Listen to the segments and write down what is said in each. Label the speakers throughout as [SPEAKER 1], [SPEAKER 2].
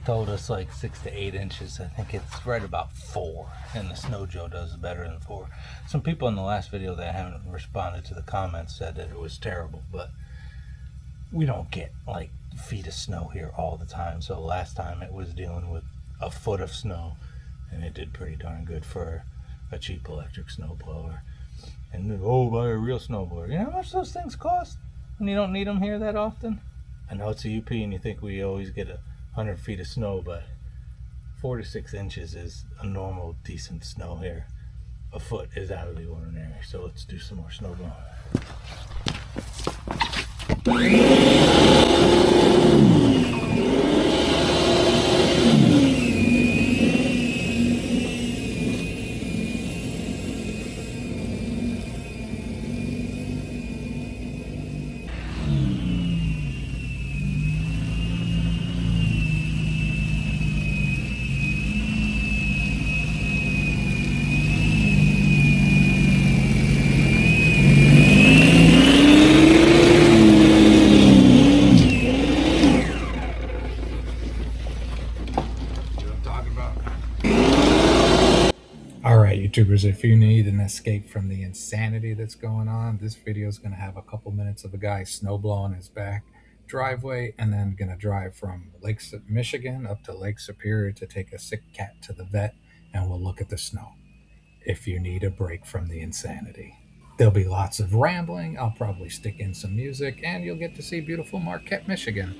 [SPEAKER 1] told us like 6 to 8 inches. I think it's right about 4, and the Snow Joe does better than 4. Some people in the last video that haven't responded to the comments said that it was terrible, but we don't get like feet of snow here all the time. So last time it was dealing with a foot of snow, and it did pretty darn good for a cheap electric snowblower. And then, oh, buy a real snowblower. You know how much those things cost when you don't need them here that often? I know it's a UP and you think we always get 100 feet of snow, but 4 to 6 inches is a normal, decent snow here. A foot is out of the ordinary. So let's do some more snowblowing. Alright, YouTubers, if you need an escape from the insanity that's going on, this video is going to have a couple minutes of a guy snowblowing his back driveway, and then going to drive from Lake Michigan up to Lake Superior to take a sick cat to the vet, and we'll look at the snow. If you need a break from the insanity, there'll be lots of rambling. I'll probably stick in some music, and you'll get to see beautiful Marquette, Michigan.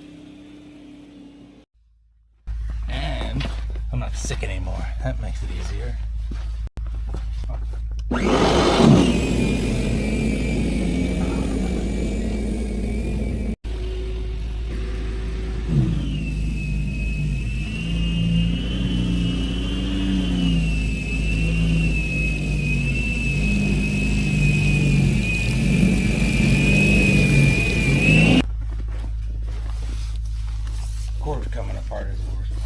[SPEAKER 1] And I'm not sick anymore. That makes it easier. Cord's coming apart is the worst part.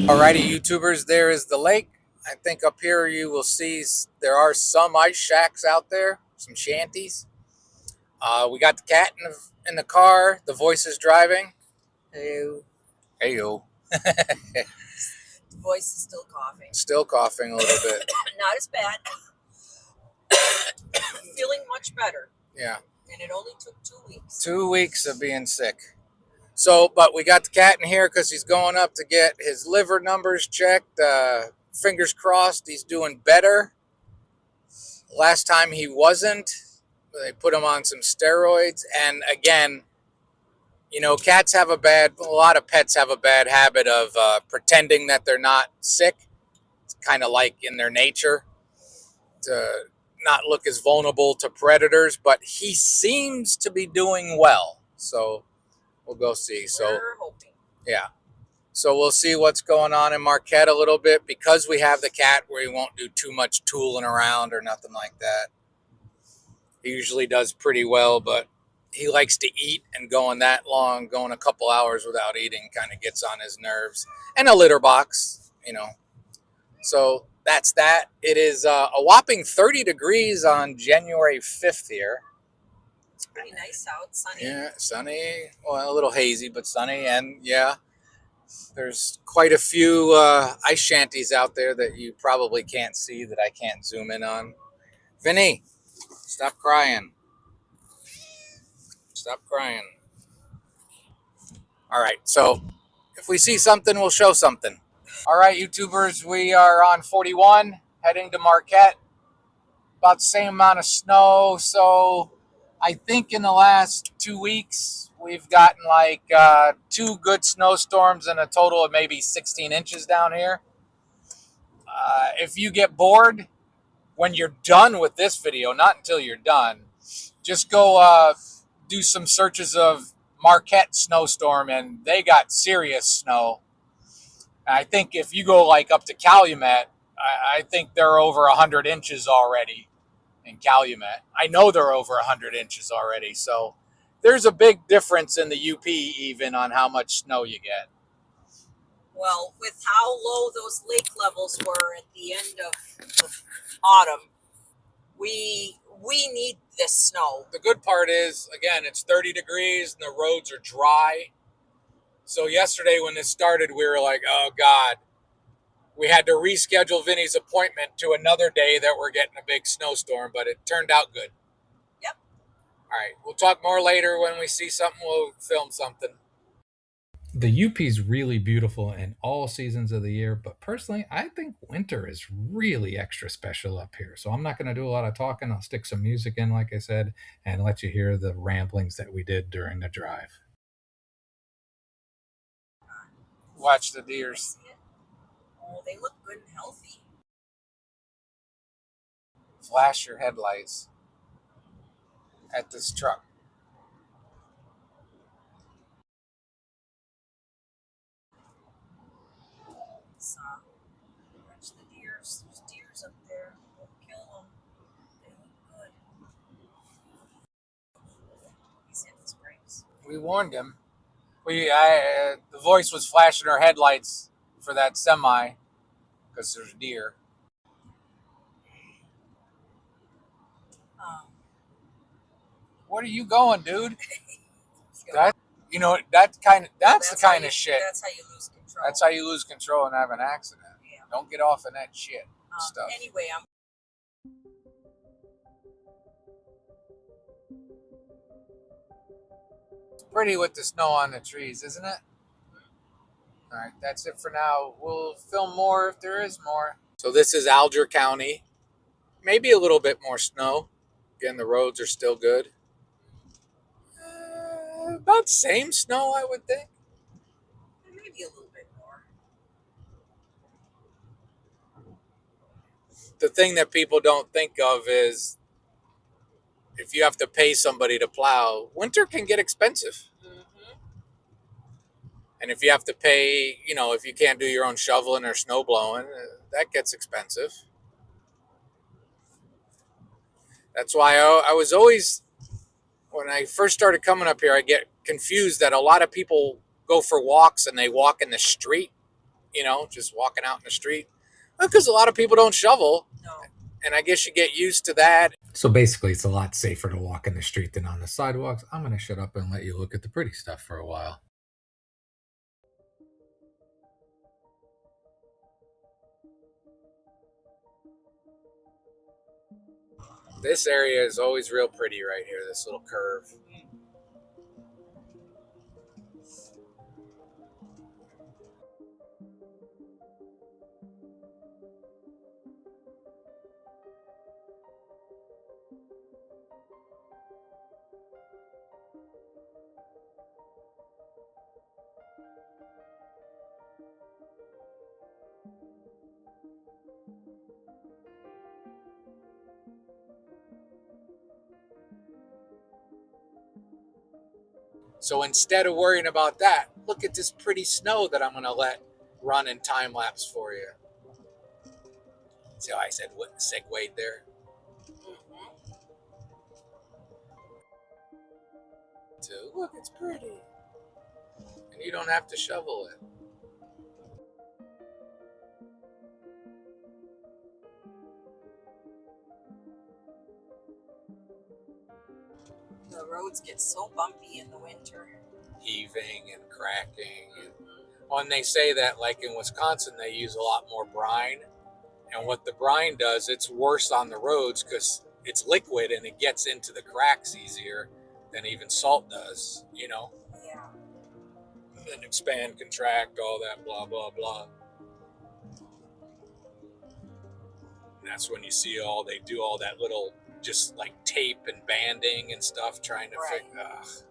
[SPEAKER 1] Alrighty, YouTubers, there is the lake. I think up here you will see there are some ice shacks out there, some shanties. We got the cat in the car. The voice is driving. Heyo. Heyo.
[SPEAKER 2] The voice is still coughing.
[SPEAKER 1] Still coughing a little bit.
[SPEAKER 2] Not as bad. Feeling much better.
[SPEAKER 1] Yeah.
[SPEAKER 2] And it only took 2 weeks.
[SPEAKER 1] 2 weeks of being sick. So, but we got the cat in here because he's going up to get his liver numbers checked. Fingers crossed he's doing better. Last time he wasn't. They put him on some steroids. And again, you know, a lot of pets have a bad habit of pretending that they're not sick. It's kind of like in their nature to not look as vulnerable to predators, but he seems to be doing well. So we'll go see.
[SPEAKER 2] We're hoping.
[SPEAKER 1] Yeah. So we'll see what's going on in Marquette a little bit because we have the cat where he won't do too much tooling around or nothing like that. He usually does pretty well, but he likes to eat, and going that long, going a couple hours without eating kind of gets on his nerves. And a litter box, you know. So that's that. It is a whopping 30 degrees on January 5th here.
[SPEAKER 2] It's pretty nice out, sunny.
[SPEAKER 1] Yeah, sunny. Well, a little hazy, but sunny. And yeah, there's quite a few ice shanties out there that you probably can't see that I can't zoom in on. Vinny, stop crying. Stop crying. All right, so
[SPEAKER 3] If we see something, we'll show something. All right, YouTubers, we are on 41, heading to Marquette. About the same amount of snow. So I think in the last 2 weeks, we've gotten like 2 good snowstorms and a total of maybe 16 inches down here. If you get bored when you're done with this video, not until you're done, just go do some searches of Marquette snowstorm, and they got serious snow. I think if you go like up to Calumet, I think they're over 100 inches already in Calumet. I know they're over 100 inches already. So there's a big difference in the UP even on how much snow you get.
[SPEAKER 2] Well, with how low those lake levels were at the end of autumn, we need this snow.
[SPEAKER 3] The good part is, again, it's 30 degrees and the roads are dry. So yesterday when this started, we were like, oh God. We had to reschedule Vinny's appointment to another day that we're getting a big snowstorm, but it turned out good.
[SPEAKER 2] Yep.
[SPEAKER 3] All right, we'll talk more later. When we see something, we'll film something.
[SPEAKER 1] The UP is really beautiful in all seasons of the year, but personally, I think winter is really extra special up here. So I'm not going to do a lot of talking. I'll stick some music in, like I said, and let you hear the ramblings that we did during the drive.
[SPEAKER 3] Watch the deers.
[SPEAKER 2] Oh, they look good and healthy.
[SPEAKER 3] Flash your headlights at this truck.
[SPEAKER 2] So, watch the deers. There's deers up there. Don't kill them. They look good. He's hit the springs.
[SPEAKER 3] We warned him. The voice was flashing her headlights for that semi because there's deer. Where are you going, dude? That that's the kind of shit.
[SPEAKER 2] That's how you lose control.
[SPEAKER 3] That's how you lose control and have an accident.
[SPEAKER 2] Yeah.
[SPEAKER 3] Don't get off in that shit stuff.
[SPEAKER 2] Anyway,
[SPEAKER 3] It's pretty with the snow on the trees, isn't it? All right, that's it for now. We'll film more if there is more. So this is Alger County. Maybe a little bit more snow. Again, the roads are still good. About same snow, I would think.
[SPEAKER 2] maybe a little bit more.
[SPEAKER 3] The thing that people don't think of is if you have to pay somebody to plow, winter can get expensive. And if you have to pay, if you can't do your own shoveling or snow blowing, that gets expensive. That's why I was always, when I first started coming up here, I get confused that a lot of people go for walks and they walk in the street, just walking out in the street. Because a lot of people don't shovel.
[SPEAKER 2] No.
[SPEAKER 3] And I guess you get used to that.
[SPEAKER 1] So basically, it's a lot safer to walk in the street than on the sidewalks. I'm going to shut up and let you look at the pretty stuff for a while.
[SPEAKER 3] This area is always real pretty right here, this little curve. So instead of worrying about that, look at this pretty snow that I'm going to let run in time lapse for you. See how I said what segued there? So look, it's pretty. And you don't have to shovel it.
[SPEAKER 2] The roads get so bumpy in the winter.
[SPEAKER 3] Heaving and cracking. And they say that, like in Wisconsin, they use a lot more brine. And what the brine does, it's worse on the roads because it's liquid and it gets into the cracks easier than even salt does,
[SPEAKER 2] Yeah.
[SPEAKER 3] And expand, contract, all that blah, blah, blah. And that's when you see they do all that little, just like tape and banding and stuff, trying to
[SPEAKER 2] Right.
[SPEAKER 3] fix.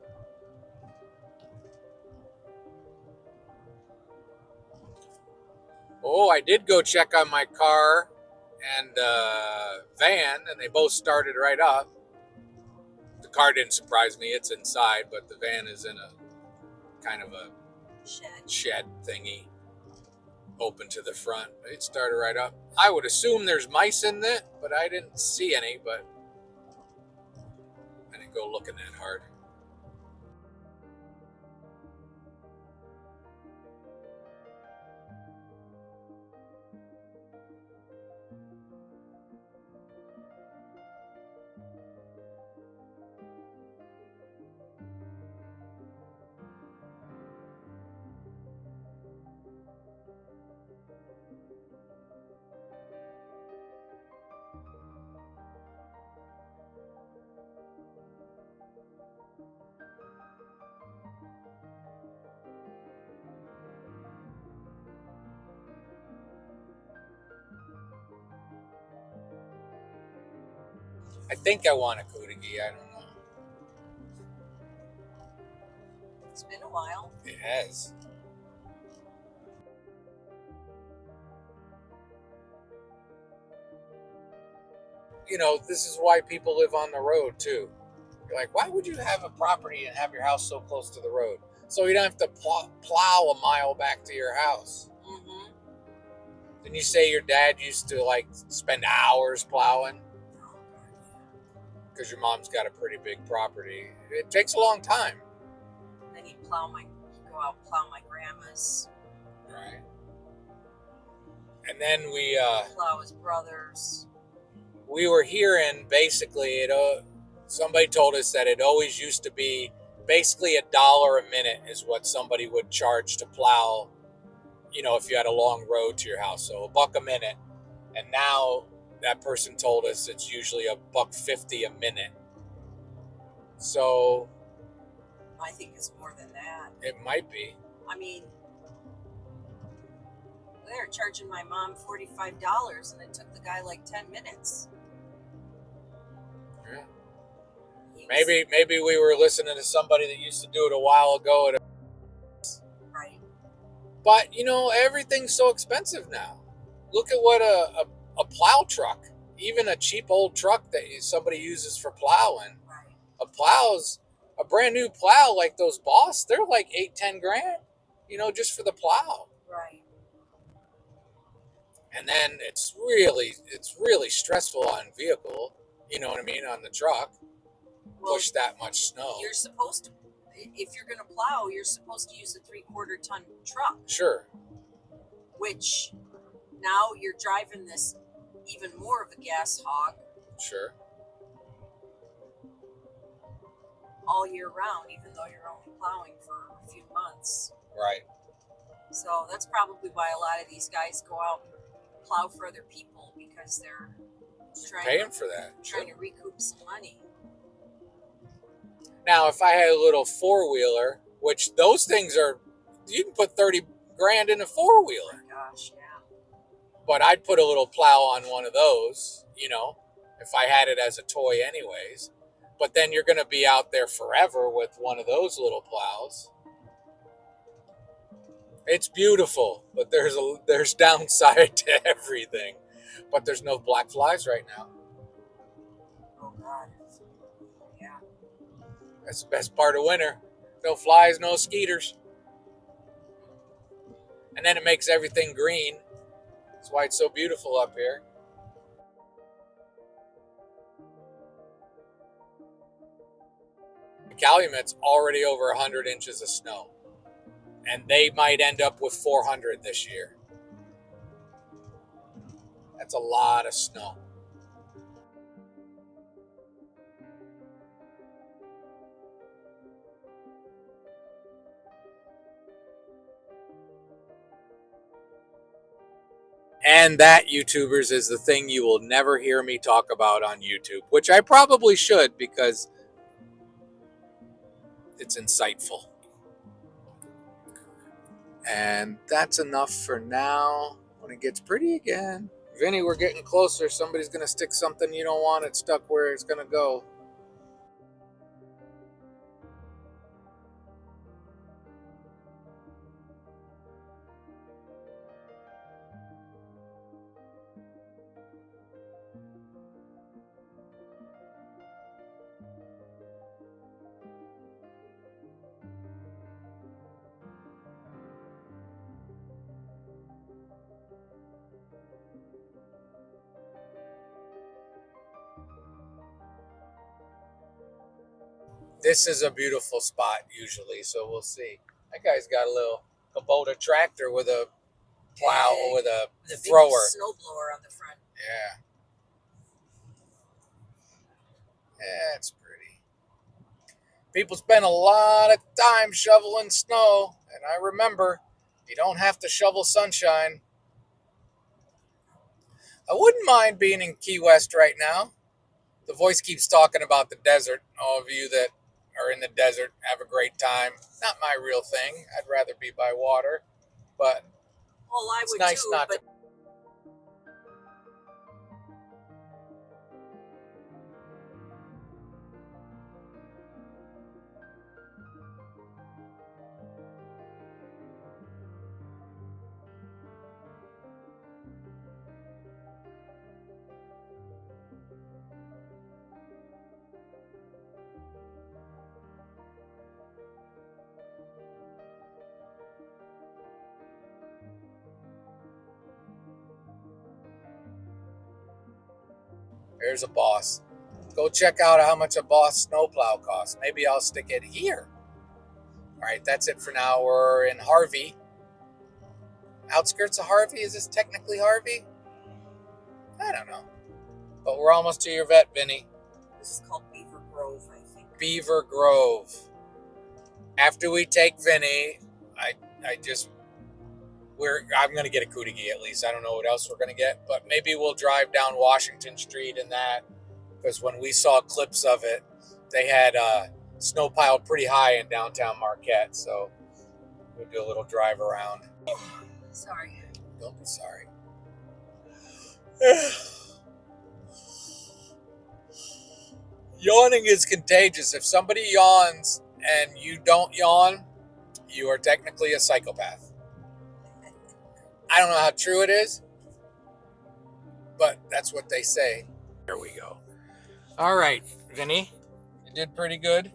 [SPEAKER 3] Oh, I did go check on my car and van, and they both started right up. The car didn't surprise me; it's inside, but the van is in a kind of a shed thingy, open to the front. It started right up. I would assume there's mice in it, but I didn't see any. But I didn't go looking that hard. I think I want a Kudigi. I don't know.
[SPEAKER 2] It's been a while.
[SPEAKER 3] It has. You know, this is why people live on the road too. You're like, why would you have a property and have your house so close to the road? So you don't have to plow a mile back to your house.
[SPEAKER 2] Mm-hmm.
[SPEAKER 3] Didn't you say your dad used to like spend hours plowing? Because your mom's got a pretty big property. It takes a long time.
[SPEAKER 2] Then he'd go out and plow my grandma's.
[SPEAKER 3] Right. And then
[SPEAKER 2] Plow his brother's.
[SPEAKER 3] We were hearing basically somebody told us that it always used to be basically $1 a minute is what somebody would charge to plow, you know, if you had a long road to your house. So $1 a minute. And now that person told us it's usually $1.50 a minute. So
[SPEAKER 2] I think it's more than that.
[SPEAKER 3] it might be.
[SPEAKER 2] I mean, they were charging my mom $45 and it took the guy like 10 minutes.
[SPEAKER 3] Yeah. Maybe we were listening to somebody that used to do it a while ago.
[SPEAKER 2] Right.
[SPEAKER 3] But, you know, everything's so expensive now. Look at what a plow truck, even a cheap old truck that somebody uses for plowing.
[SPEAKER 2] Right.
[SPEAKER 3] A brand new plow like those Boss, they're like $8-10 grand, you know, just for the plow.
[SPEAKER 2] Right.
[SPEAKER 3] And then it's really stressful on vehicle, you know what I mean, on the truck.
[SPEAKER 2] Well,
[SPEAKER 3] push that much snow.
[SPEAKER 2] You're supposed to, if you're going to plow, you're supposed to use a 3/4 ton truck.
[SPEAKER 3] Sure.
[SPEAKER 2] Which now you're driving this even more of a gas hog.
[SPEAKER 3] Sure.
[SPEAKER 2] All year round, even though you're only plowing for a few months.
[SPEAKER 3] Right.
[SPEAKER 2] So that's probably why a lot of these guys go out and plow for other people, because they're
[SPEAKER 3] paying for that.
[SPEAKER 2] Trying to recoup some money.
[SPEAKER 3] Now, if I had a little 4-wheeler, which those things are, you can put 30 grand in a 4-wheeler.
[SPEAKER 2] Oh gosh, yeah.
[SPEAKER 3] But I'd put a little plow on one of those, you know, if I had it as a toy anyways. But then you're going to be out there forever with one of those little plows. It's beautiful, but there's downside to everything. But there's no black flies right now.
[SPEAKER 2] Oh God. Yeah.
[SPEAKER 3] That's the best part of winter. No flies, no skeeters. And then it makes everything green. That's why it's so beautiful up here. Calumet's already over 100 inches of snow. And they might end up with 400 this year. That's a lot of snow. And that, YouTubers, is the thing you will never hear me talk about on YouTube, which I probably should because it's insightful. And that's enough for now. When it gets pretty again. Vinny, we're getting closer. Somebody's going to stick something you don't want it stuck where it's going to go. This is a beautiful spot usually, so we'll see. That guy's got a little Kubota tractor with a plow, with a thrower.
[SPEAKER 2] Snow blower on the front.
[SPEAKER 3] Yeah. Yeah, it's pretty. People spend a lot of time shoveling snow, and I remember you don't have to shovel sunshine. I wouldn't mind being in Key West right now. The voice keeps talking about the desert. All of you that are in the desert, have a great time. Not my real thing. I'd rather be by water, but
[SPEAKER 2] well, I
[SPEAKER 3] it's
[SPEAKER 2] would
[SPEAKER 3] nice
[SPEAKER 2] too,
[SPEAKER 3] not
[SPEAKER 2] but
[SPEAKER 3] to. There's a Boss. Go check out how much a Boss snowplow costs. Maybe I'll stick it here. All right, that's it for now. We're in Harvey. Outskirts of Harvey? Is this technically Harvey? I don't know. But we're almost to your vet, Vinny.
[SPEAKER 2] this is called Beaver Grove, I think.
[SPEAKER 3] Beaver Grove. After we take Vinny, I'm gonna get a Kootenai at least. I don't know what else we're gonna get, but maybe we'll drive down Washington Street and that, because when we saw clips of it, they had snow piled pretty high in downtown Marquette. So we'll do a little drive around.
[SPEAKER 2] Sorry.
[SPEAKER 3] Don't be sorry. Yawning is contagious. If somebody yawns and you don't yawn, you are technically a psychopath. I don't know how true it is, but that's what they say. There we go. All right, Vinny, you did pretty good.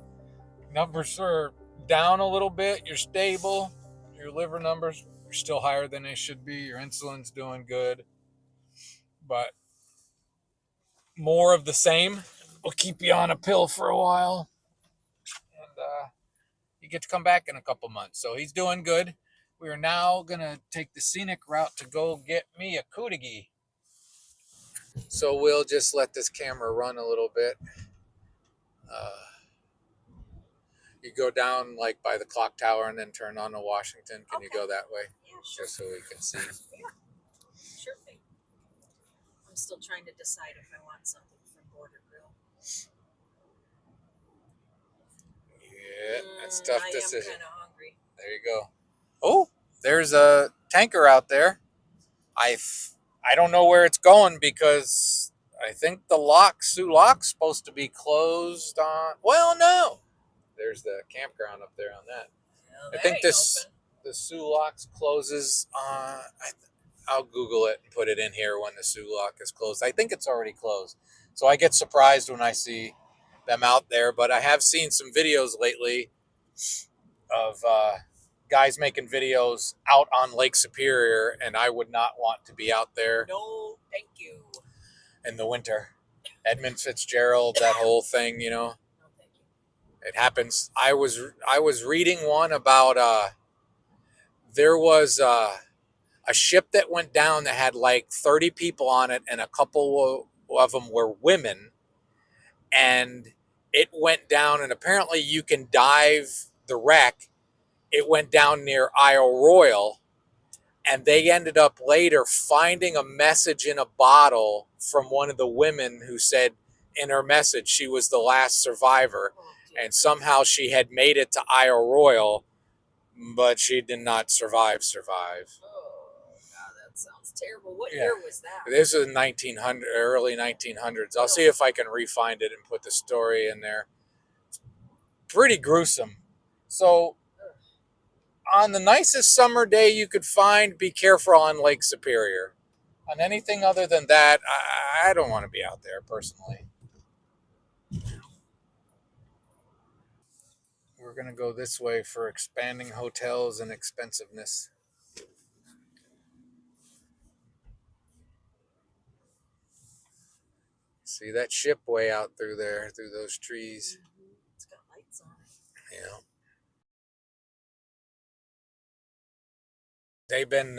[SPEAKER 3] Numbers are down a little bit. You're stable. Your liver numbers are still higher than they should be. Your insulin's doing good, but more of the same will keep you on a pill for a while, and you get to come back in a couple months. So he's doing good. We are now gonna take the scenic route to go get me a Kootenai. So we'll just let this camera run a little bit. You go down like by the clock tower and then turn on to Washington. Can you go that way?
[SPEAKER 2] Yeah, sure.
[SPEAKER 3] Just so we can see.
[SPEAKER 2] Yeah, sure thing. I'm still trying to decide if I want something from Border Grill.
[SPEAKER 3] Yeah, that's a tough decision.
[SPEAKER 2] I am kind of hungry.
[SPEAKER 3] There you go. Oh, there's a tanker out there. I don't know where it's going because I think the Sioux Lock's supposed to be closed on. Well, no. There's the campground up there on that.
[SPEAKER 2] Well,
[SPEAKER 3] I think the Sioux Lock's closes on. I'll Google it and put it in here when the Sioux Lock is closed. I think it's already closed. So I get surprised when I see them out there. But I have seen some videos lately of guys making videos out on Lake Superior, and I would not want to be out there.
[SPEAKER 2] No, thank you.
[SPEAKER 3] In the winter. Edmund Fitzgerald, that whole thing, you know.
[SPEAKER 2] No, thank you.
[SPEAKER 3] It happens. I was reading one about there was a ship that went down that had like 30 people on it, and a couple of them were women, and it went down, and apparently you can dive the wreck. It went down near Isle Royal, and they ended up later finding a message in a bottle from one of the women who said in her message she was the last survivor, and somehow she had made it to Isle Royal, but she did not survive.
[SPEAKER 2] Oh God, that sounds terrible. What
[SPEAKER 3] Yeah.
[SPEAKER 2] year was that?
[SPEAKER 3] This is 1900, early 1900s. I'll see if I can re-find it and put the story in there. It's pretty gruesome. So, on the nicest summer day you could find, be careful on Lake Superior. On anything other than that, I don't want to be out there personally. We're going to go this way for expanding hotels and expensiveness. See that ship way out through there, through those trees.
[SPEAKER 2] It's got lights on it.
[SPEAKER 3] Yeah. They've been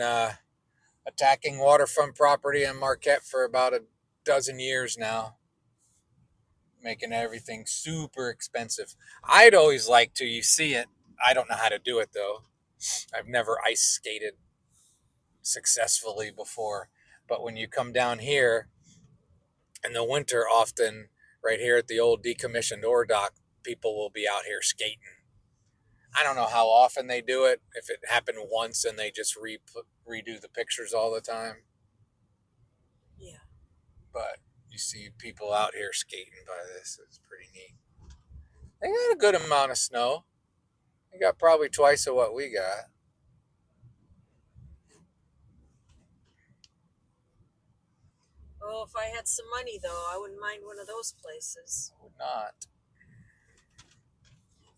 [SPEAKER 3] attacking waterfront property in Marquette for about a dozen years now, making everything super expensive. I'd always like to, you see it. I don't know how to do it though. I've never ice skated successfully before. But when you come down here in the winter, often right here at the old decommissioned ore dock, people will be out here skating. I don't know how often they do it, if it happened once and they just redo the pictures all the time.
[SPEAKER 2] Yeah.
[SPEAKER 3] But you see people out here skating by this. It's pretty neat. They got a good amount of snow. They got probably twice of what we got.
[SPEAKER 2] Oh, if I had some money though, I wouldn't mind one of those places.
[SPEAKER 3] Would not.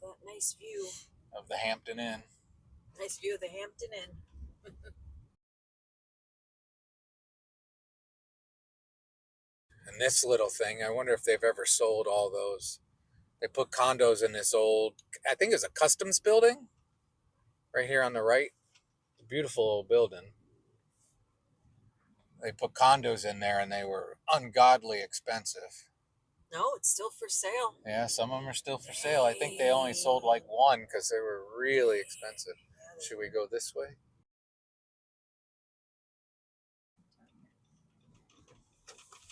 [SPEAKER 2] That nice view.
[SPEAKER 3] Of the Hampton Inn.
[SPEAKER 2] Nice view of the Hampton Inn.
[SPEAKER 3] And this little thing, I wonder if they've ever sold all those. They put condos in this old, I think it's a customs building. Right here on the right. Beautiful old building. They put condos in there and they were ungodly expensive.
[SPEAKER 2] No, it's still for sale.
[SPEAKER 3] Yeah, some of them are still for sale. I think they only sold like one because they were really expensive. Should we go this way?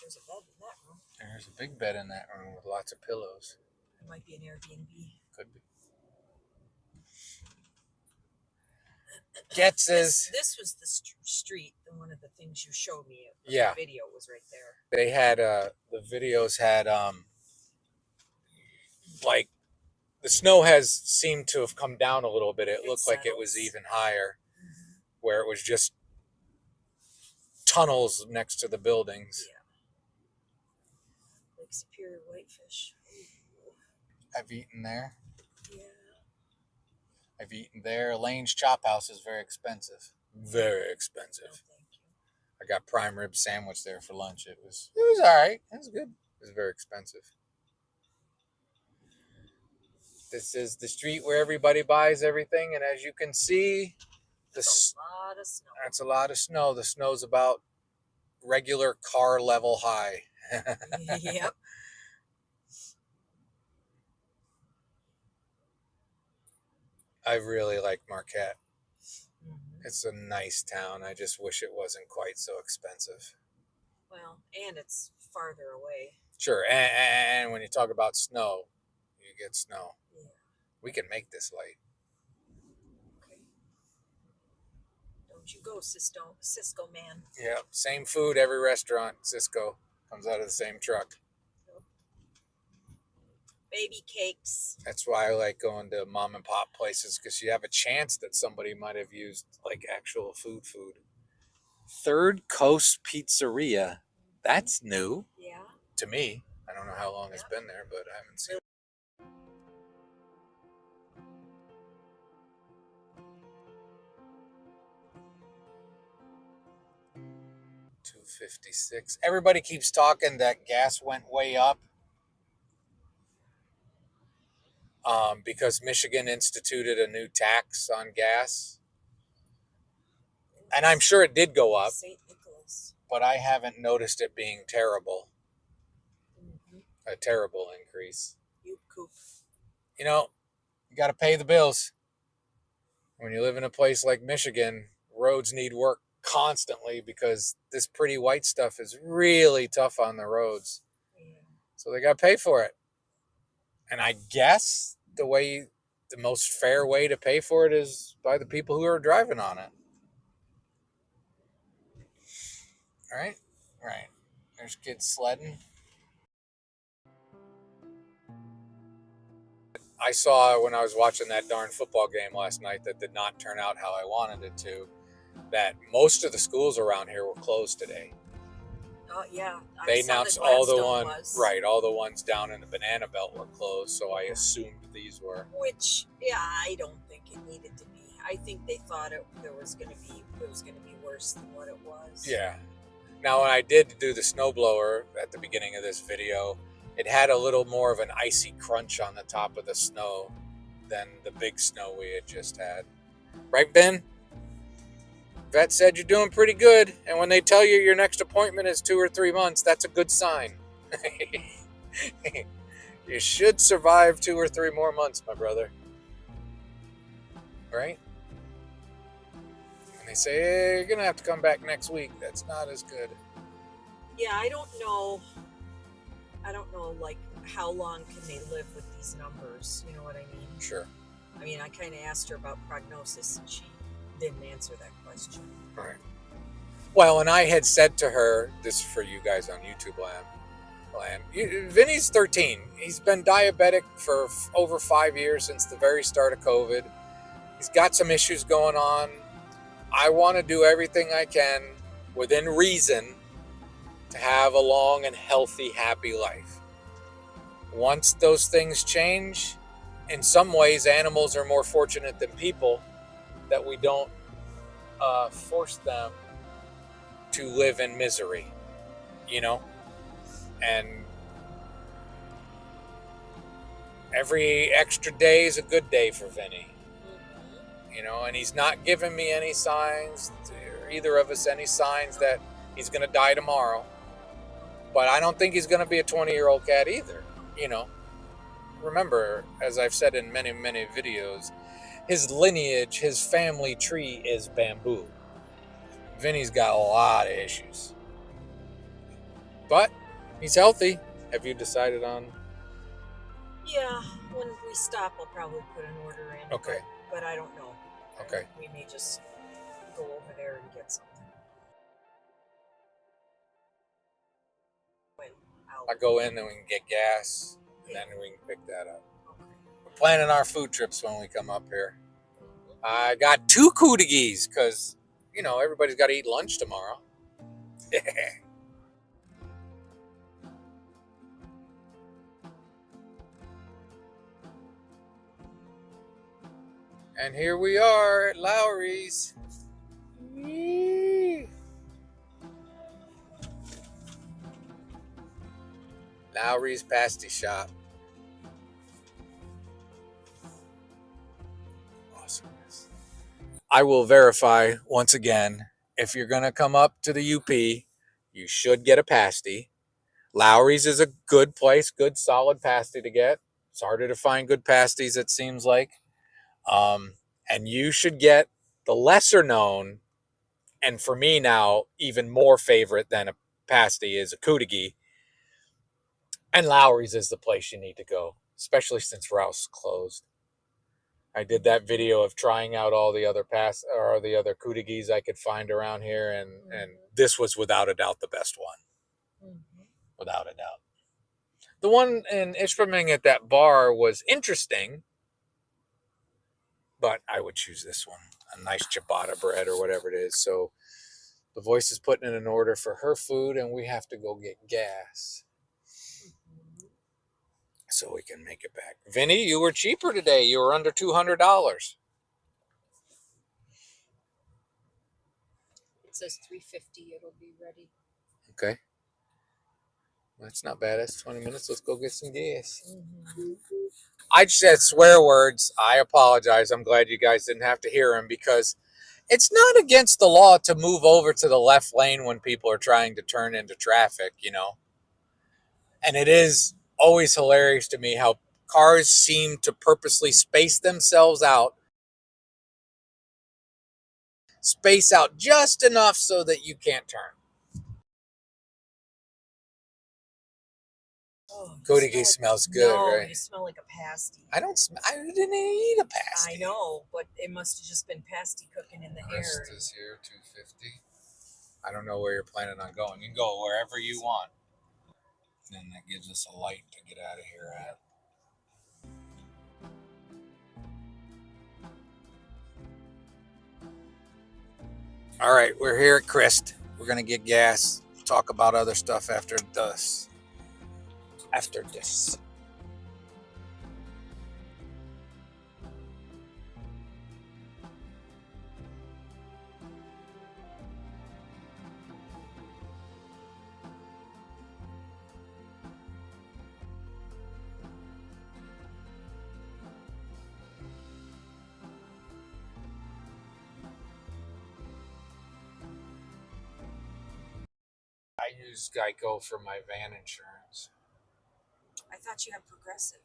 [SPEAKER 2] There's a bed in that room.
[SPEAKER 3] There's a big bed in that room with lots of pillows.
[SPEAKER 2] It might be an Airbnb.
[SPEAKER 3] Could be. Getz is.
[SPEAKER 2] This was the street, and one of the things you showed me.
[SPEAKER 3] Yeah.
[SPEAKER 2] The video was right there.
[SPEAKER 3] They had the videos had like the snow has seemed to have come down a little bit. It looked like it was even higher, where it was just tunnels next to the buildings.
[SPEAKER 2] Yeah. Lake Superior whitefish. Ooh.
[SPEAKER 3] I've eaten there.
[SPEAKER 2] Yeah.
[SPEAKER 3] I've eaten there. Lane's Chop House is very expensive. Very expensive.
[SPEAKER 2] No, thank you.
[SPEAKER 3] I got prime rib sandwich there for lunch. It was all right. It was good. It was very expensive. This is the street where everybody buys everything, and as you can see,
[SPEAKER 2] That's a lot of snow.
[SPEAKER 3] That's a lot of snow. The snow's about regular car level high.
[SPEAKER 2] Yep.
[SPEAKER 3] I really like Marquette.
[SPEAKER 2] Mm-hmm.
[SPEAKER 3] It's a nice town. I just wish it wasn't quite so expensive.
[SPEAKER 2] Well, and it's farther away.
[SPEAKER 3] Sure, and when you talk about snow, you get snow.
[SPEAKER 2] Yeah.
[SPEAKER 3] We can make this light.
[SPEAKER 2] Okay. Don't you go, Cisco man.
[SPEAKER 3] Yeah, same food every restaurant. Cisco comes out of the same truck.
[SPEAKER 2] Baby cakes.
[SPEAKER 3] That's why I like going to mom and pop places, because you have a chance that somebody might have used like actual food. Third Coast Pizzeria. That's new.
[SPEAKER 2] Yeah.
[SPEAKER 3] To me. I don't know how long it's been there, but I haven't seen it. $2.56. Everybody keeps talking that gas went way up. Because Michigan instituted a new tax on gas. And I'm sure it did go up.
[SPEAKER 2] St. Nicholas.
[SPEAKER 3] But I haven't noticed it being terrible.
[SPEAKER 2] Mm-hmm.
[SPEAKER 3] A terrible increase.
[SPEAKER 2] Yoop coop.
[SPEAKER 3] You know, you got to pay the bills. When you live in a place like Michigan, roads need work constantly because this pretty white stuff is really tough on the roads. Yeah. So they got to pay for it. And I guess the way the most fair way to pay for it is by the people who are driving on it. Right? Right. There's kids sledding. I saw when I was watching that darn football game last night that did not turn out how I wanted it to, that most of the schools around here were closed today.
[SPEAKER 2] Oh yeah,
[SPEAKER 3] They announced all the ones down in the Banana Belt were closed, so I assumed these were.
[SPEAKER 2] Which, yeah, I don't think it needed to be. I think they thought it was going to be worse than what it was.
[SPEAKER 3] Yeah. Now, when I did do the snowblower at the beginning of this video, it had a little more of an icy crunch on the top of the snow than the big snow we had just had. Right, Ben? Vet said you're doing pretty good, and when they tell you your next appointment is 2 or 3 months, that's a good sign. You should survive 2 or 3 more months, my brother. Right? And they say, hey, you're going to have to come back next week. That's not as good.
[SPEAKER 2] Yeah, I don't know, like, how long can they live with these numbers? You know what I mean?
[SPEAKER 3] Sure.
[SPEAKER 2] I mean, I kind of asked her about prognosis, and she didn't answer that question.
[SPEAKER 3] Right. Well, and I had said to her, this is for you guys on YouTube land, Vinny's 13. He's been diabetic for over 5 years since the very start of COVID. He's got some issues going on. I want to do everything I can within reason to have a long and healthy, happy life. Once those things change, in some ways, animals are more fortunate than people that we don't force them to live in misery, you know? And every extra day is a good day for Vinny, you know? And he's not giving me any signs, or either of us any signs that he's going to die tomorrow. But I don't think he's going to be a 20-year-old cat either, you know? Remember, as I've said in many, many videos, his lineage, his family tree is bamboo. Vinny's got a lot of issues. But he's healthy. Have you decided on?
[SPEAKER 2] Yeah, when we stop, I'll probably put an order in.
[SPEAKER 3] Okay.
[SPEAKER 2] But I don't know.
[SPEAKER 3] Okay.
[SPEAKER 2] We may just go over there and get something.
[SPEAKER 3] I go in and we can get gas, and then we can pick that up. We're planning our food trips when we come up here. I got 2 cooties because, you know, everybody's got to eat lunch tomorrow. And here we are at Lowry's. Lowry's Pasty Shop. Awesomeness. I will verify once again, if you're going to come up to the UP, you should get a pasty. Lowry's is a good place, good solid pasty to get. It's harder to find good pasties, it seems like. And you should get the lesser known, and for me now, even more favorite than a pasty is a Kootenai. And Lowry's is the place you need to go, especially since Rouse closed. I did that video of trying out all the other the other Kootenays I could find around here, and this was without a doubt the best one. Without a doubt. The one in Ishpeming at that bar was interesting, but I would choose this one. A nice ciabatta bread or whatever it is. So the voice is putting in an order for her food, and we have to go get gas so we can make it back. Vinny, you were cheaper today. You were under $200.
[SPEAKER 2] It says $350. It'll be ready.
[SPEAKER 3] Okay. That's not bad. That's 20 minutes. Let's go get some gas. I just said swear words. I apologize. I'm glad you guys didn't have to hear them, because it's not against the law to move over to the left lane when people are trying to turn into traffic, you know. And it is always hilarious to me how cars seem to purposely space themselves out just enough so that you can't turn.
[SPEAKER 2] Oh,
[SPEAKER 3] Cody
[SPEAKER 2] you
[SPEAKER 3] cake
[SPEAKER 2] smell
[SPEAKER 3] smells good,
[SPEAKER 2] no,
[SPEAKER 3] right?
[SPEAKER 2] you smell like a pasty.
[SPEAKER 3] I didn't eat a pasty.
[SPEAKER 2] I know, but it must have just been pasty cooking in the
[SPEAKER 3] Crest
[SPEAKER 2] air.
[SPEAKER 3] is here, 250. I don't know where you're planning on going. You can go wherever you want. Then that gives us a light to get out of here at. All right, we're here at Crest. We're gonna get gas. Talk about other stuff after this. After this. I use Geico for my van insurance.
[SPEAKER 2] I thought you had Progressive.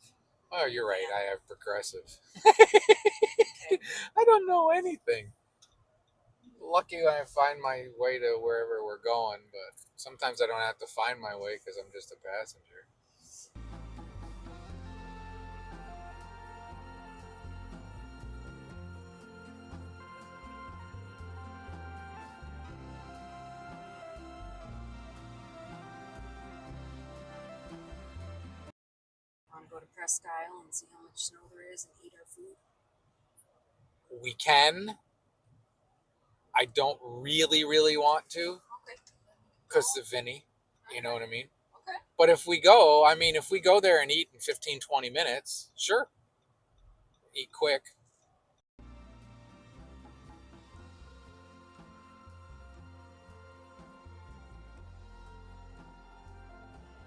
[SPEAKER 3] Oh, you're right.
[SPEAKER 2] Yeah.
[SPEAKER 3] I have Progressive.
[SPEAKER 2] Okay.
[SPEAKER 3] I don't know anything. Lucky when I find my way to wherever we're going, but sometimes I don't have to find my way because I'm just a passenger.
[SPEAKER 2] Want to go to Presque Isle and see how much snow there is and eat our food?
[SPEAKER 3] We can. I don't really want to
[SPEAKER 2] Okay.
[SPEAKER 3] because of Vinny. You know what I mean?
[SPEAKER 2] Okay.
[SPEAKER 3] But if we go, if we go there and eat in 15, 20 minutes, sure. Eat quick.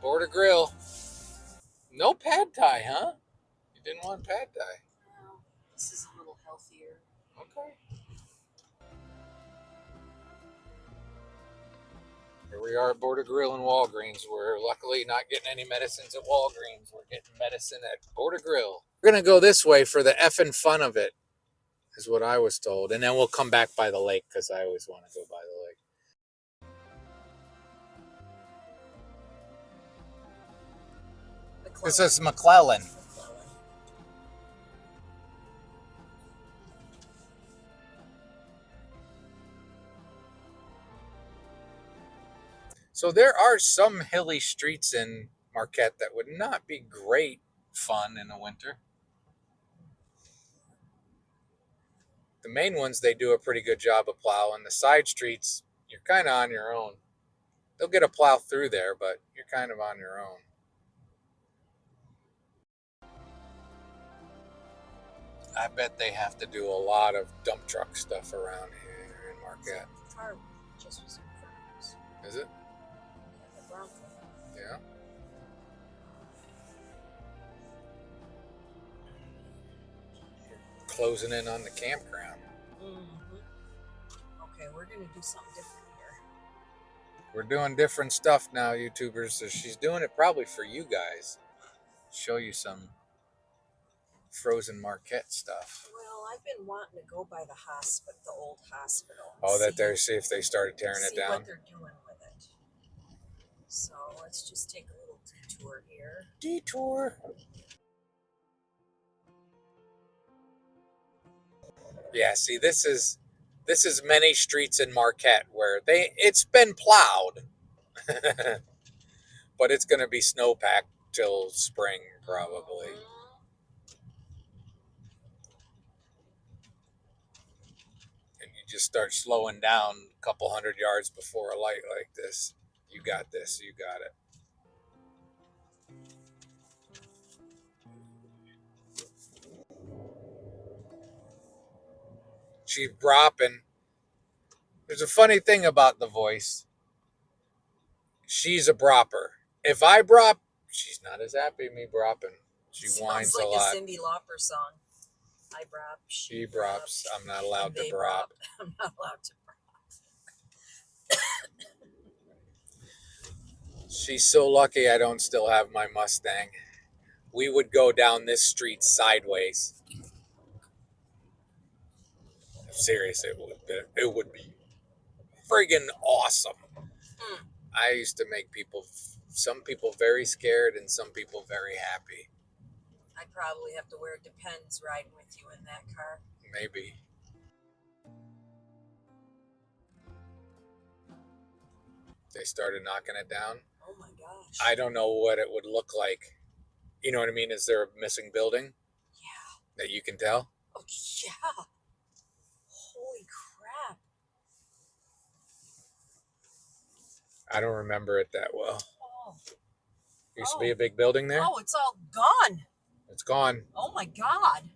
[SPEAKER 3] Border Grill. No pad thai, huh? You didn't want pad thai.
[SPEAKER 2] No, this is a little healthier.
[SPEAKER 3] Okay. Here we are at Border Grill and Walgreens. We're luckily not getting any medicines at Walgreens. We're getting medicine at Border Grill. We're going to go this way for the effing fun of it, is what I was told. And then we'll come back by the lake because I always want to go by the lake. This is McClellan. So there are some hilly streets in Marquette that would not be great fun in the winter. The main ones, they do a pretty good job of plowing. The side streets, you're kind of on your own. They'll get a plow through there, but you're kind of on your own. I bet they have to do a lot of dump truck stuff around here in Marquette.
[SPEAKER 2] The car just was in front of us.
[SPEAKER 3] Is it?
[SPEAKER 2] Yeah, the Bronco.
[SPEAKER 3] Yeah. Closing in on the campground.
[SPEAKER 2] Okay, we're gonna do something different here.
[SPEAKER 3] We're doing different stuff now, YouTubers. So she's doing it probably for you guys. Show you some frozen Marquette stuff.
[SPEAKER 2] Well, I've been wanting to go by the hospital, the old hospital.
[SPEAKER 3] Oh, that there. See if they started tearing it
[SPEAKER 2] See
[SPEAKER 3] down.
[SPEAKER 2] what they're doing with it. So let's just take a little detour here.
[SPEAKER 3] Detour. Yeah, see, this is many streets in Marquette where it's been plowed, but it's going to be snowpacked till spring probably. And you just start slowing down a couple 100 yards before a light like this. You got this. You got it. She's bropping. There's a funny thing about the voice. She's a bropper. If I brop, she's not as happy me bropping. She whines
[SPEAKER 2] like
[SPEAKER 3] a lot.
[SPEAKER 2] A Cyndi Lauper song. I brop.
[SPEAKER 3] She brops. I'm not allowed to brop.
[SPEAKER 2] I'm not allowed to brop.
[SPEAKER 3] She's so lucky I don't still have my Mustang. We would go down this street sideways. Seriously, it would be friggin' awesome. I used to make people some people very scared and some people very happy.
[SPEAKER 2] I'd probably have to wear Depends riding with you in that car.
[SPEAKER 3] Maybe. They started knocking it down.
[SPEAKER 2] Oh my gosh.
[SPEAKER 3] I don't know what it would look like. You know what I mean? Is there a missing building?
[SPEAKER 2] Yeah.
[SPEAKER 3] That you can tell?
[SPEAKER 2] Oh, yeah. Holy crap.
[SPEAKER 3] I don't remember it that well.
[SPEAKER 2] Oh.
[SPEAKER 3] Used to be a big building there.
[SPEAKER 2] Oh, it's all gone.
[SPEAKER 3] It's gone.
[SPEAKER 2] Oh my God.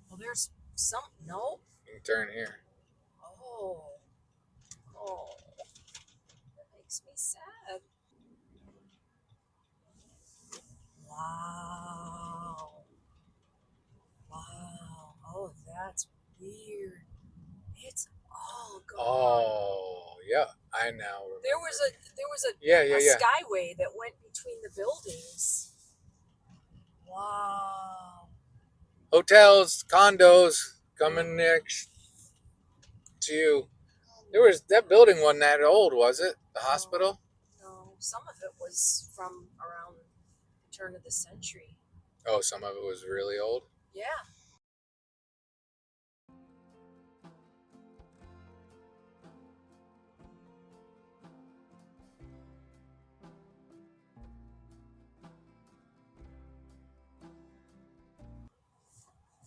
[SPEAKER 2] Well, there's some. No.
[SPEAKER 3] You can turn here.
[SPEAKER 2] Oh. Oh. That makes me sad. Wow. Wow. Oh, that's weird. It's all gone.
[SPEAKER 3] Oh, yeah. I now remember.
[SPEAKER 2] There was a
[SPEAKER 3] Yeah.
[SPEAKER 2] skyway that went between the buildings. Wow.
[SPEAKER 3] Hotels, condos coming next to you. There was that building wasn't that old, was it? The hospital?
[SPEAKER 2] No, some of it was from around the turn of the century.
[SPEAKER 3] Oh, some of it was really old.
[SPEAKER 2] Yeah.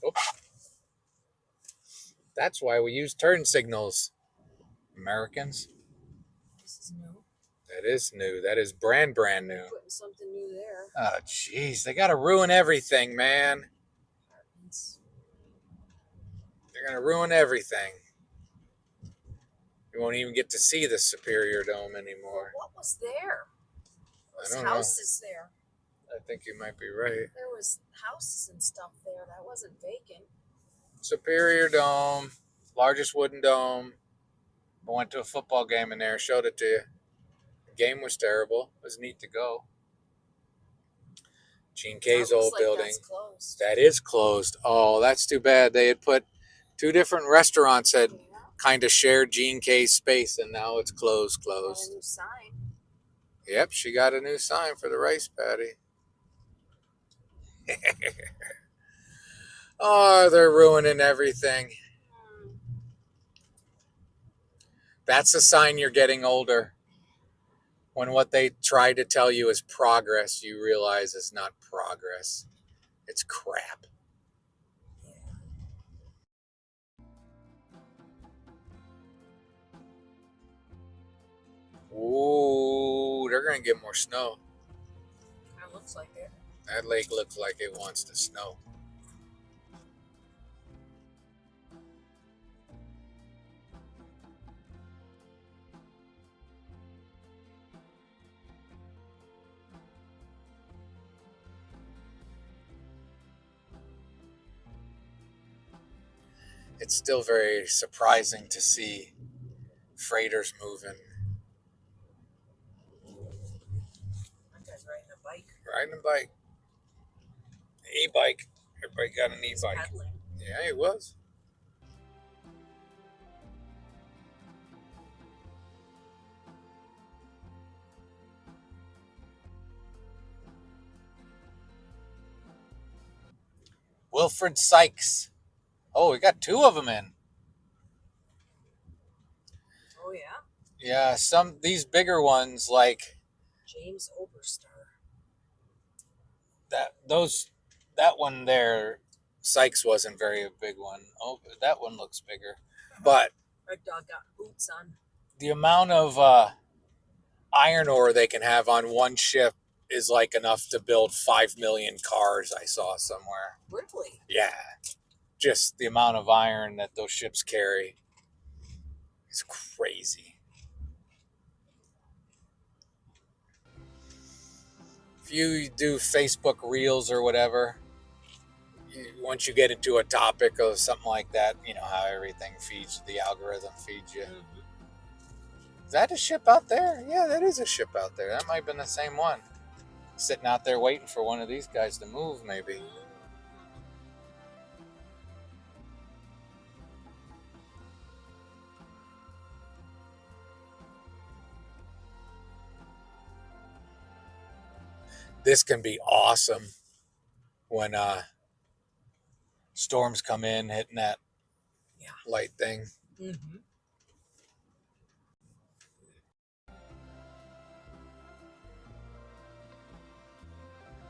[SPEAKER 3] Oops. That's why we use turn signals, Americans.
[SPEAKER 2] This is new.
[SPEAKER 3] That is new. That is brand new.
[SPEAKER 2] Putting something new there.
[SPEAKER 3] Oh, jeez. They got to ruin everything, man.
[SPEAKER 2] Apartments.
[SPEAKER 3] They're going to ruin everything. You won't even get to see the Superior Dome anymore.
[SPEAKER 2] What was there? There
[SPEAKER 3] I don't
[SPEAKER 2] was houses there.
[SPEAKER 3] I think you might be right.
[SPEAKER 2] There was houses and stuff there. That wasn't vacant.
[SPEAKER 3] Superior Dome, largest wooden dome. I went to a football game in there, showed it to you. The game was terrible. It was neat to go. Gene K's
[SPEAKER 2] That looks
[SPEAKER 3] old
[SPEAKER 2] like
[SPEAKER 3] building.
[SPEAKER 2] that's closed.
[SPEAKER 3] That is closed. Oh, that's too bad. They had put two different restaurants that kind of shared Gene K's space, and now it's closed.
[SPEAKER 2] Got a new sign.
[SPEAKER 3] Yep, she got a new sign for the rice paddy. Oh, they're ruining everything. That's a sign you're getting older. When what they try to tell you is progress, you realize it's not progress. It's crap. Ooh, they're going to get more snow.
[SPEAKER 2] Kind of looks like it.
[SPEAKER 3] That lake looks like it wants to snow. It's still very surprising to see freighters moving.
[SPEAKER 2] That guy's riding a bike.
[SPEAKER 3] Riding a bike. E-bike. Everybody got an
[SPEAKER 2] He's
[SPEAKER 3] e-bike.
[SPEAKER 2] pedaling.
[SPEAKER 3] Yeah, he was. Wilfred Sykes. Oh, we got two of them in.
[SPEAKER 2] Oh yeah.
[SPEAKER 3] Yeah, these bigger ones like
[SPEAKER 2] James Oberstar.
[SPEAKER 3] that one there. Sykes wasn't very a big one. Oh, that one looks bigger. But
[SPEAKER 2] Our dog got boots on.
[SPEAKER 3] the amount of iron ore they can have on one ship is like enough to build 5 million cars, I saw somewhere.
[SPEAKER 2] Really?
[SPEAKER 3] Yeah. Just the amount of iron that those ships carry is crazy. If you do Facebook Reels or whatever, once you get into a topic of something like that, you know how everything feeds, the algorithm feeds you. Mm-hmm. Is that a ship out there? Yeah, that is a ship out there. That might have been the same one. Sitting out there waiting for one of these guys to move, maybe. This can be awesome when storms come in, hitting that light thing.
[SPEAKER 2] Mm-hmm.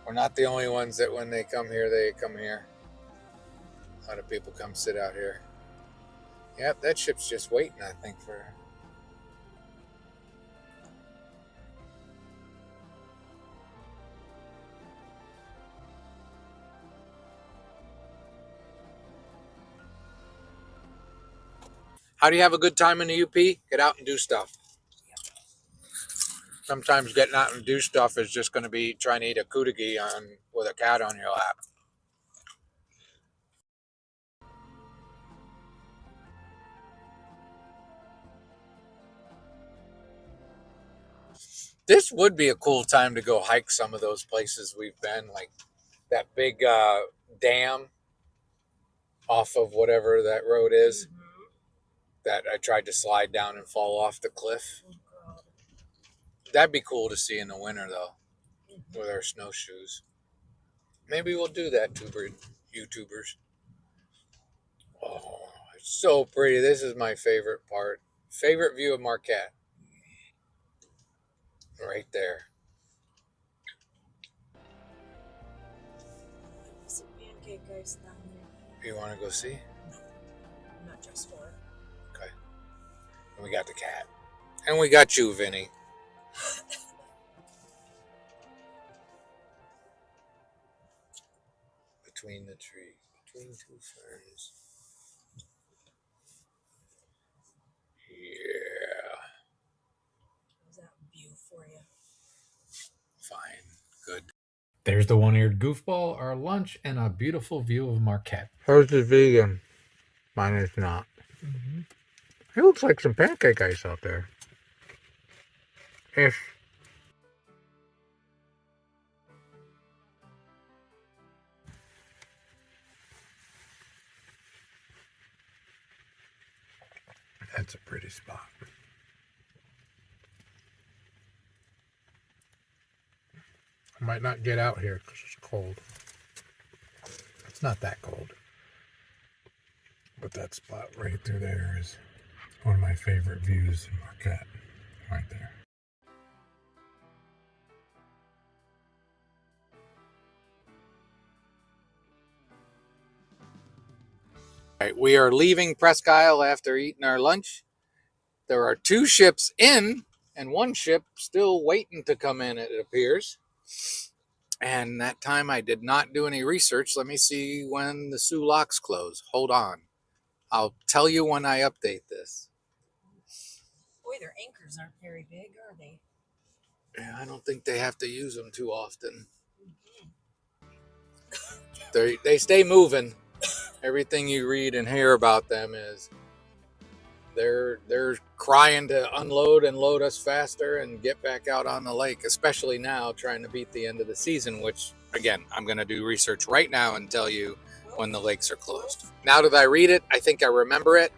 [SPEAKER 3] We're not the only ones that when they come here, they come here. A lot of people come sit out here. Yep, that ship's just waiting, I think, for... How do you have a good time in the UP? Get out and do stuff. Sometimes getting out and do stuff is just going to be trying to eat a kudagi with a cat on your lap. This would be a cool time to go hike some of those places we've been, like that big dam off of whatever that road is that I tried to slide down and fall off the cliff. That'd be cool to see in the winter, though, with our snowshoes. Maybe we'll do that, YouTubers. Oh, it's so pretty. This is my favorite part. Favorite view of Marquette. Right there.
[SPEAKER 2] Some pancake ice down there.
[SPEAKER 3] You want to go see?
[SPEAKER 2] No, not just for it.
[SPEAKER 3] Okay. And we got the cat. And we got you, Vinny. Between the trees. Between two ferns. Yeah.
[SPEAKER 2] How's that view for you?
[SPEAKER 3] Fine. Good.
[SPEAKER 4] There's the one-eared goofball, our lunch, and a beautiful view of Marquette.
[SPEAKER 3] Hers is vegan. Mine is not.
[SPEAKER 2] Mm-hmm.
[SPEAKER 3] It looks like some pancake ice out there. Ish. That's a pretty spot. I might not get out here because it's cold. It's not that cold. But that spot right through there is one of my favorite views in Marquette. Right there. All right, we are leaving Presque Isle after eating our lunch. There are 2 ships in and 1 ship still waiting to come in, it appears. And that time I did not do any research. Let me see when the Soo locks close. Hold on. I'll tell you when I update this.
[SPEAKER 2] Boy, their anchors aren't very big, are they?
[SPEAKER 3] Yeah, I don't think they have to use them too often.
[SPEAKER 2] Mm-hmm.
[SPEAKER 3] They stay moving. Everything you read and hear about them is they're crying to unload and load us faster and get back out on the lake, especially now trying to beat the end of the season, which, again, I'm going to do research right now and tell you when the lakes are closed. Now that I read it, I think I remember it.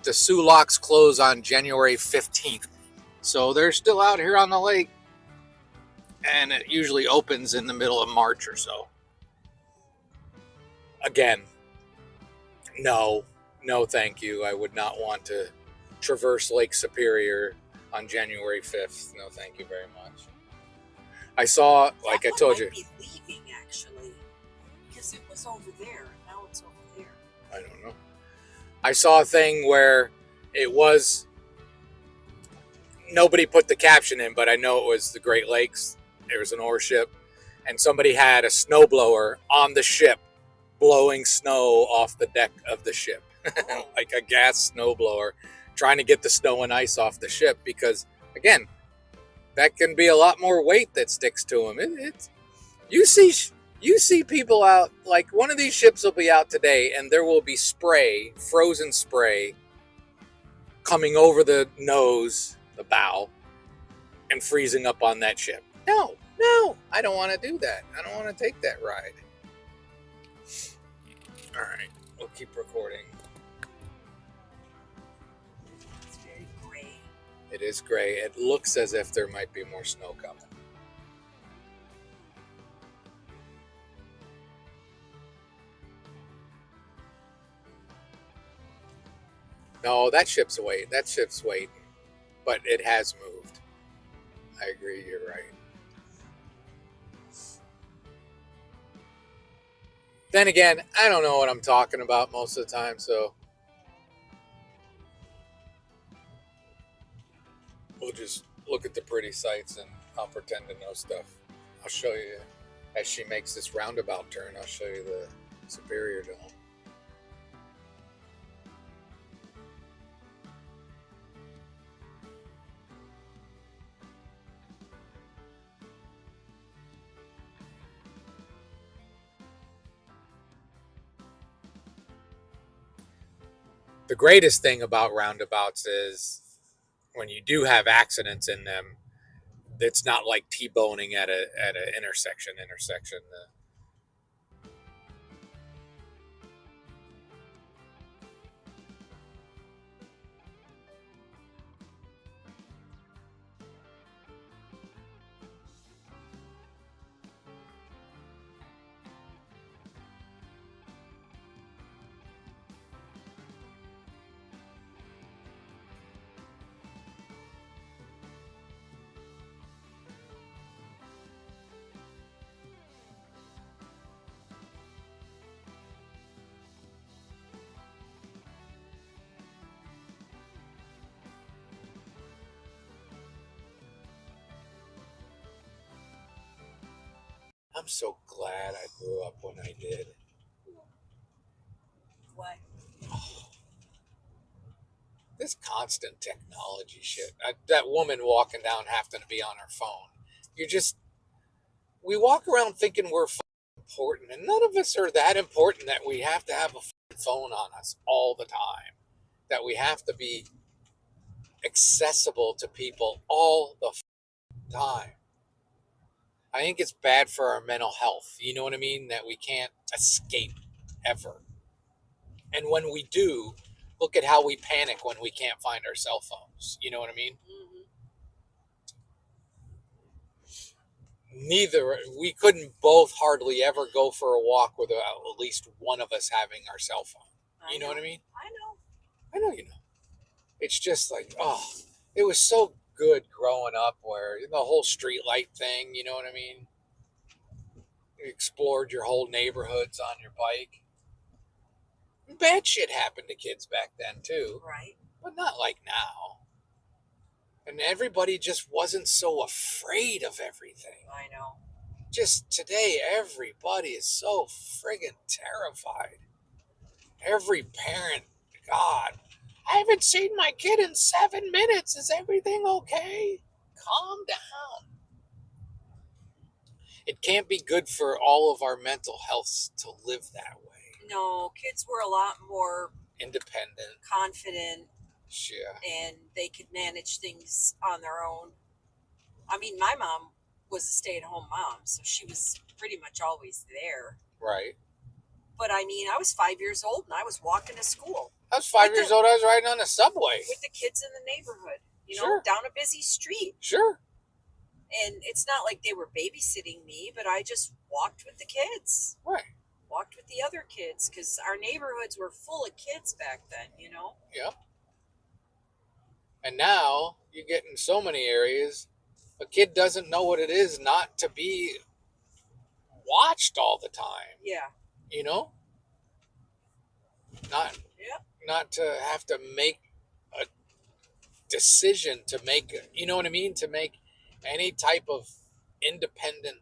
[SPEAKER 3] The Soo locks close on January 15th. So they're still out here on the lake, and it usually opens in the middle of March or so. Again, no, thank you. I would not want to traverse Lake Superior on January 5th. No, thank you very much. I saw, like
[SPEAKER 2] that
[SPEAKER 3] I told you.
[SPEAKER 2] Might be leaving, actually, because it was over there, and now it's over there.
[SPEAKER 3] I don't know. I saw a thing where it was, nobody put the caption in, but I know it was the Great Lakes. There was an ore ship, and somebody had a snowblower on the ship blowing snow off the deck of the ship. Like a gas snowblower, trying to get the snow and ice off the ship, because, again, that can be a lot more weight that sticks to them. You see people out, like one of these ships will be out today and there will be spray, frozen spray, coming over the nose, the bow, and freezing up on that ship. No, I don't want to do that. I don't want to take that ride. All right, we'll keep recording.
[SPEAKER 2] It's very gray.
[SPEAKER 3] It is gray. It looks as if there might be more snow coming. No, that ship's waiting. That ship's waiting. But it has moved. I agree, you're right. Then again, I don't know what I'm talking about most of the time, so we'll just look at the pretty sights and I'll pretend to know stuff. I'll show you as she makes this roundabout turn, I'll show you the Superior Dome. The greatest thing about roundabouts is when you do have accidents in them, it's not like T-boning at an intersection. I'm so glad I grew up when I did.
[SPEAKER 2] Why?
[SPEAKER 3] This constant technology shit. That woman walking down having to be on her phone. We walk around thinking we're important, and none of us are that important that we have to have a phone on us all the time. That we have to be accessible to people all the time. I think it's bad for our mental health. You know what I mean? That we can't escape ever. And when we do, look at how we panic when we can't find our cell phones. You know what I mean?
[SPEAKER 2] Mm-hmm.
[SPEAKER 3] We couldn't both hardly ever go for a walk without at least one of us having our cell phone. You know what I mean?
[SPEAKER 2] I
[SPEAKER 3] know you know. It's just like, it was so good growing up where the whole street light thing, you know what I mean? You explored your whole neighborhoods on your bike. Bad shit happened to kids back then too.
[SPEAKER 2] Right.
[SPEAKER 3] But not like now. And everybody just wasn't so afraid of everything.
[SPEAKER 2] I know.
[SPEAKER 3] Just today, everybody is so friggin' terrified. Every parent, God, I haven't seen my kid in 7 minutes. Is everything okay? Calm down. It can't be good for all of our mental health to live that way.
[SPEAKER 2] No, kids were a lot more
[SPEAKER 3] independent,
[SPEAKER 2] confident, and they could manage things on their own. I mean, my mom was a stay-at-home mom, so she was pretty much always there.
[SPEAKER 3] Right.
[SPEAKER 2] But I mean, I was 5 years old and I was walking to school.
[SPEAKER 3] I was 5 years old. I was riding on the subway
[SPEAKER 2] with the kids in the neighborhood. You
[SPEAKER 3] Sure.
[SPEAKER 2] know, down a busy street.
[SPEAKER 3] Sure.
[SPEAKER 2] And it's not like they were babysitting me, but I just walked with the kids.
[SPEAKER 3] Right.
[SPEAKER 2] Walked with the other kids because our neighborhoods were full of kids back then, you know?
[SPEAKER 3] Yep. And now you get in so many areas, a kid doesn't know what it is not to be watched all the time.
[SPEAKER 2] Yeah.
[SPEAKER 3] You know? Not to have to make a decision to make, you know what I mean? To make any type of independent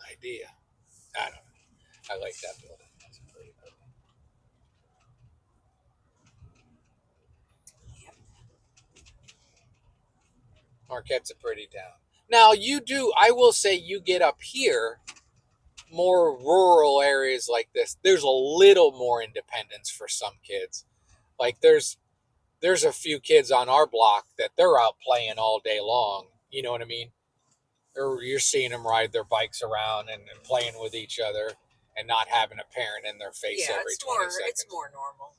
[SPEAKER 3] idea. I don't know. I like that building. That's a pretty building.
[SPEAKER 2] Yep.
[SPEAKER 3] Marquette's a pretty town. Now I will say you get up here, more rural areas like this, there's a little more independence for some kids. Like there's a few kids on our block that they're out playing all day long. You know what I mean? You're seeing them ride their bikes around and playing with each other and not having a parent in their face every 20 seconds.
[SPEAKER 2] It's more normal.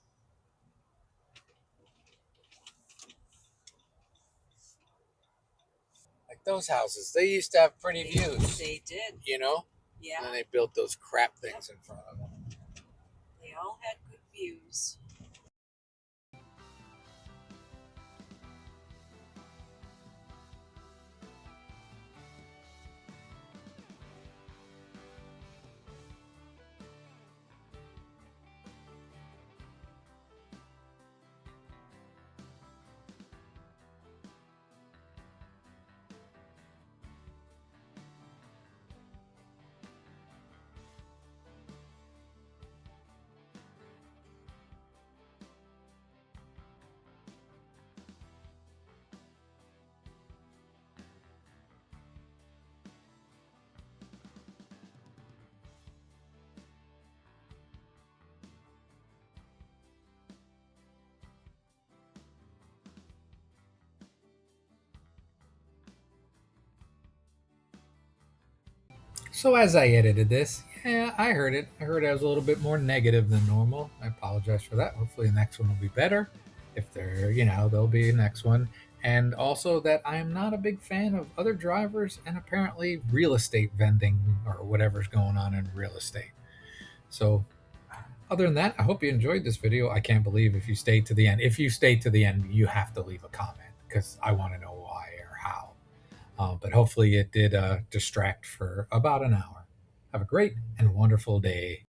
[SPEAKER 3] Like those houses, they used to have pretty views.
[SPEAKER 2] They did.
[SPEAKER 3] You know?
[SPEAKER 2] Yeah.
[SPEAKER 3] And then they built those crap things in front of them.
[SPEAKER 2] They all had good views.
[SPEAKER 4] So as I edited this, yeah, I heard it. I heard I was a little bit more negative than normal. I apologize for that. Hopefully the next one will be better. If there, there'll be a next one. And also that I am not a big fan of other drivers and apparently real estate vending or whatever's going on in real estate. So other than that, I hope you enjoyed this video. I can't believe if you stayed to the end. If you stayed to the end, you have to leave a comment because I want to know why or how. But hopefully it did distract for about an hour. Have a great and wonderful day.